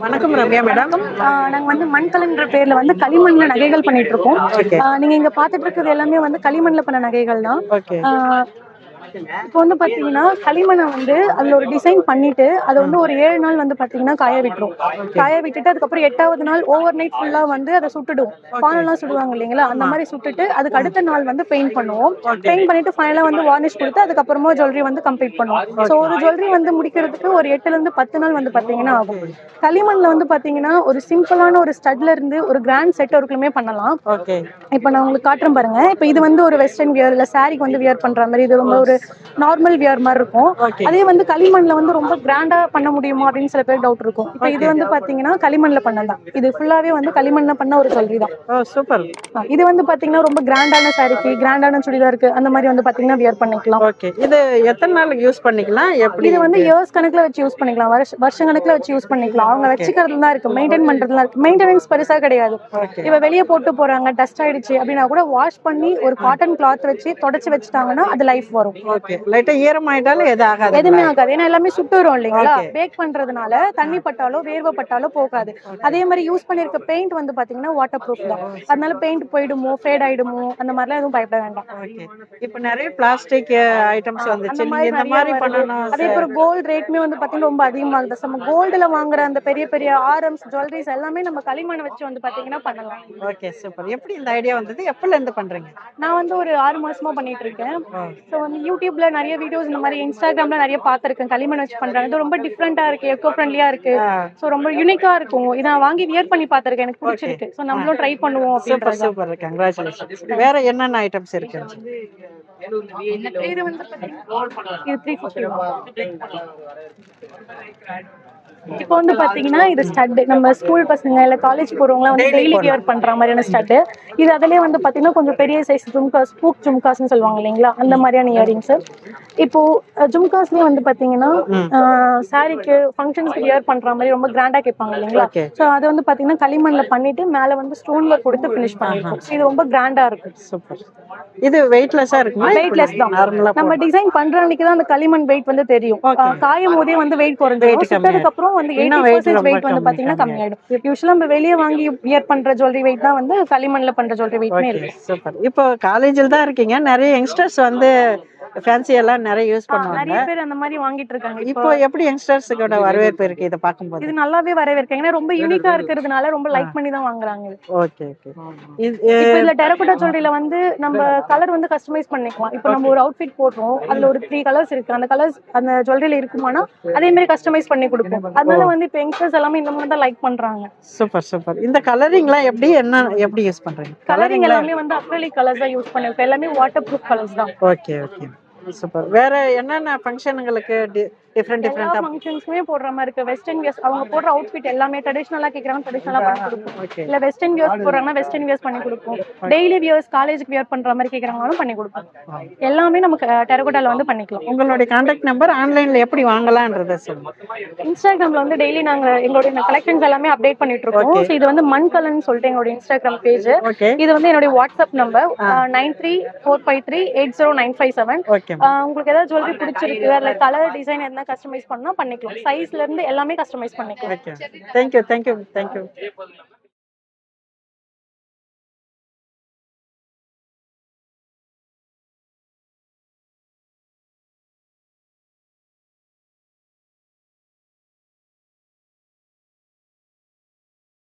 வணக்கம் ரம்யா மேடம். நாங்க வந்து மண்கலன்ற பேர்ல வந்து களிமண்ல நகைகள் பண்ணிட்டு இருக்கோம். ஓகே. நீங்க இங்க பாத்துட்டு இருக்கிறது எல்லாமே வந்து களிமண்ல பண்ண நகைகள் தான். ஓகே. இப்போ வந்து பாத்தீங்கன்னா களிமண்ணை வந்து அதுல ஒரு டிசைன் பண்ணிட்டு அதை வந்து ஒரு 7 நாள் வந்து பாத்தீங்கன்னா காய விட்டுரும். காய விட்டுட்டு அதுக்கப்புறம் 8வது நாள் ஓவர் நைட் ஃபுல்லா வந்து அதை சுட்டுடுவோம். பானெல்லாம் சுடுவாங்க இல்லைங்களா, அந்த மாதிரி சுட்டுட்டு அதுக்கு அடுத்த நாள் வந்து பெயிண்ட் பண்ணுவோம். பெயிண்ட் பண்ணிட்டு ஃபைனலா வந்து வார்னிஷ் கொடுத்து அதுக்கப்புறமா ஜுவல்லரி வந்து கம்ப்ளீட் பண்ணுவோம். ஸோ ஒரு ஜுவல்லரி வந்து முடிக்கிறதுக்கு ஒரு 8ல இருந்து 10 நாள் வந்து பாத்தீங்கன்னா ஆகும். களிமண்ல வந்து பாத்தீங்கன்னா ஒரு சிம்பிளான ஒரு ஸ்டட்ல இருந்து ஒரு கிராண்ட் செட் வரைக்குமே பண்ணலாம். இப்போ நான் உங்களுக்கு காட்டுறேன் பாருங்க. இப்போ இது வந்து ஒரு வெஸ்டர்ன் வியர் இல்ல சாரிக்கு வந்து வியர் பண்ற மாதிரி, இது ரொம்ப ஒரு நார்மல் வியர் மாதிரி இருக்கும். அதே வந்து களிமண்ல வந்து ரொம்ப கிராண்டா பண்ண முடியுமா அப்படின்னு சில பேர் டவுட் இருக்கும். இப்போ இது வந்து பாத்தீங்கன்னா களிமண்ல பண்ணலாம். இது ஃபுல்லாவே வந்து களிமண்ல பண்ண ஒரு ஜுவல்லரி தான். சூப்பர். இது வந்து பாத்தீங்கன்னா ரொம்ப கிராண்டான சாரிக்கு, கிராண்டான சுடிதாருக்கு அந்த மாதிரி வந்து பாத்தீங்கன்னா வியர் பண்ணிக்கலாம். ஓகே. இது எத்தனை நாளுக்கு யூஸ் பண்ணிக்கலாம்? எப்படி? இது வந்து இயர்ஸ் கணக்குல வச்சு யூஸ் பண்ணிக்கலாம், வருஷ கணக்குல வச்சு யூஸ் பண்ணிக்கலாம். அவங்க வச்சுக்கிறதுல தான் இருக்கு, மெயின்டைன் பண்றதுல இருக்கு. மெயின்டெனன்ஸ் பெருசா கிடையாது. இவ வெளியே போட்டு போறாங்க, டஸ்ட் ஆயிடுச்சு அப்படின்னா கூட வாஷ் பண்ணி ஒரு காட்டன் கிளாத் வச்சு தொடச்சு வச்சுட்டாங்கன்னா அது லைஃப் வரும். ஓகே. லைட்டா ஈரம் ஆயிட்டாலும் எதுவுமே ஆகாது. ஏன்னா எல்லாமே சுட்டு வரும் இல்லைங்களா, பேக் பண்றதுனால தண்ணி பட்டாலோ வேர்வை பட்டாலோ போகாது. அதே மாதிரி யூஸ் பண்ணிருக்க பெயிண்ட் வந்து பாத்தீங்கன்னா வாட்டர் ப்ரூஃப் தான். அதனால பெயிண்ட் போயிடுமோ ஃபேட் ஆயிடுமோ அந்த மாதிரிலாம் எதுவும் பயப்பட வேண்டாம். இப்போ நிறைய பிளாஸ்டிக் ஐட்டம்ஸ் வந்துச்சு, நீங்க இந்த மாதிரி பண்ணனும். அதே போல கோல்ட் ரேட்மே வந்து பாத்தீங்கன்னா ரொம்ப அதிகமாகுது. நம்ம கோல்டுல வாங்குற அந்த பெரிய பெரிய ஆரம்ஸ் ஜுவல்லரிஸ் எல்லாமே நம்ம களிமண் வச்சு வந்து பாத்தீங்கன்னா பண்ணலாம். Okay, super. எப்படி இந்த ஐடியா வந்தது? எப்பல இருந்து பண்றீங்க? நான் வந்து ஒரு 6 மாசமா பண்ணிட்டு இருக்கேன். சோ வந்து யூடியூப்ல நிறைய வீடியோஸ், இந்த மாதிரி இன்ஸ்டாகிராம்ல நிறைய பாத்திருக்கேன். களிமண் வச்சு பண்றாங்க. இது ரொம்ப டிஃபரெண்டா இருக்கு, எக்கோ ஃப்ரெண்ட்லியா இருக்கு. சோ ரொம்ப யூனிக்கா இருக்கும். இத நான் வாங்கி வியர் பண்ணி பாத்திருக்கேன், எனக்கு பிடிச்சிருக்கு. சோ நம்மளும் ட்ரை பண்ணுவோம் அப்படின்றது. Super, congratulations. வேற என்னென்ன ஐட்டம்ஸ் இருக்கு? இது வந்து இது 350. இப்போ வந்து பாத்தீங்கன்னா இது ஸ்டட், நம்ம ஸ்கூல் பசங்க இல்ல காலேஜ் போறவங்க வந்து டெய்லி வியர் பண்ற மாதிரியான ஸ்டட். இது அதிலே வந்து பாத்தீங்கன்னா கொஞ்சம் பெரிய சைஸ் ஜும்காஸ், பூக் ஜும்காஸ்னு சொல்லுவாங்க இல்லைங்களா, அந்த மாதிரியான இயரிங்ஸ். இப்போ ஜும்காஸ்லயே வந்து பாத்தீங்கன்னா சாரிக்கு ஃபங்க்ஷன்ஸ்க்கு வியர் பண்ற மாதிரி ரொம்ப கிராண்டா கேட்பாங்க இல்லைங்களா. சோ அது வந்து பாத்தீங்கன்னா களிமண்ல பண்ணிட்டு மேல வந்து ஸ்டோன் ஒர்க் கொடுத்து ஃபினிஷ் பண்ணிருக்கோம். இது ரொம்ப கிராண்டா இருக்கு. சூப்பர். இது வெயிட்லெஸ்ஸா இருக்குமா? வெயிட்லெஸ் தான். நம்ம டிசைன் பண்ற அன்னைக்கு தான் அந்த களிமண் வெயிட் வந்து தெரியும். காயும் போதே வந்து வெயிட் குறைஞ்சிடும். சுட்டதுக்கு அப்புறம் வந்து 80% வெயிட் வந்து பாத்தீங்கன்னா கம்மியாயிடும். யூசுவலா நம்ம வெளியே வாங்கி வியர் பண்ற ஜுவல்லரி வெயிட் தான் வந்து களிமண்ல பண்ற ஜுவல்லரி வெயிட்மே இருக்கு. சூப்பர். இப்போ காலேஜில் தான் இருக்கீங்க, நிறைய யங்ஸ்டர்ஸ் வந்து ஃபேன்சி எல்லாம் நிறைய யூஸ் பண்ணுவாங்க. நிறைய பேர் அந்த மாதிரி வாங்கிட்டு இருக்காங்க. இப்போ எப்படி யங்ஸ்டர்ஸ்ஸோட வரவேற்பு இருக்கு இத பாக்கும்போது? இது நல்லாவே வரவேற்காங்க. ஏன்னா ரொம்ப யூனிக்கா இருக்கிறதுனால ரொம்ப லைக் பண்ணி தான் வாங்குறாங்க. ஓகே. இப்போ இதுல டெரகோட்டா ஜுவல்லரியில வந்து நம்ம கலர் வந்து கஸ்டமைஸ் பண்ணிக்கலாம். இப்போ நம்ம ஒரு அவுட்ஃபிட் போடுறோம், அதுல ஒரு 3 கலர்ஸ் இருக்கு. அந்த கலர்ஸ் அந்த ஜுவல்லரியில இருக்குமானா அதே மாதிரி கஸ்டமைஸ் பண்ணி கொடுப்போம். அதனால வந்து இப்போ யங்ஸ்டர்ஸ் எல்லாமே இந்த மாதிரி தான் லைக் பண்றாங்க. சூப்பர். இந்த கலரிங்லாம் எப்படி யூஸ் பண்றீங்க? கலரிங் எல்லாமே வந்து அக்ரிலிக் கலர்ஸ் தான் யூஸ் பண்ணிருக்கோம். எல்லாமே வாட்டர் ப்ரூஃப் கலர்ஸ் தான். ஓகே. சூப்பர். வேற என்னென்ன ஃபங்க்ஷன்களுக்கு டிஃபரெண்ட் ஃபங்க்ஷன்ஸ்மே போடுற மாதிரி இருக்கு. வெஸ்டர்ன் வியர்ஸ் அவங்க போடுற அவுட்ஃபிட் எல்லாமே ட்ரெடிஷனலா கேக்குறாங்க, ட்ரெடிஷனலா பண்ணி கொடுப்போம். இல்ல வெஸ்டர்ன் வியர்ஸ் போடுறாங்கன்னா வெஸ்டர்ன் வியர்ஸ் பண்ணி கொடுப்போம். டெய்லி வியர்ஸ் காலேஜுக்கு வியர் பண்ற மாதிரி கேக்குறாங்கனாலும் பண்ணி கொடுப்போம். எல்லாமே நமக்கு டெரகோட்டால வந்து பண்ணிக்கலாம். உங்களுடைய கான்டாக்ட் நம்பர் ஆன்லைன்ல எப்படி வாங்கலாம்ன்றத சொல்லுங்க. இன்ஸ்டாகிராம்ல வந்து டெய்லி நாங்க எங்களுடைய கலெக்ஷன்ஸ் எல்லாமே அப்டேட் பண்ணிட்டு இருக்கோம். சோ இது வந்து மண்கலன் சொல்லிட்டு எங்களுடைய இன்ஸ்டாகிராம் பேஜ். இது வந்து என்னோட வாட்ஸ்அப் நம்பர் 9345380957. உங்களுக்கு ஏதாவது ஜுவல்லரி பிடிச்சிருக்கு, அதுல கலர் டிசைன் எதனா கஸ்டமைஸ் பண்ணா பண்ணிக்கலாம். சைஸ்ல இருந்து எல்லாமே கஸ்டமைஸ் பண்ணிக்கலாம். தேங்க்யூ.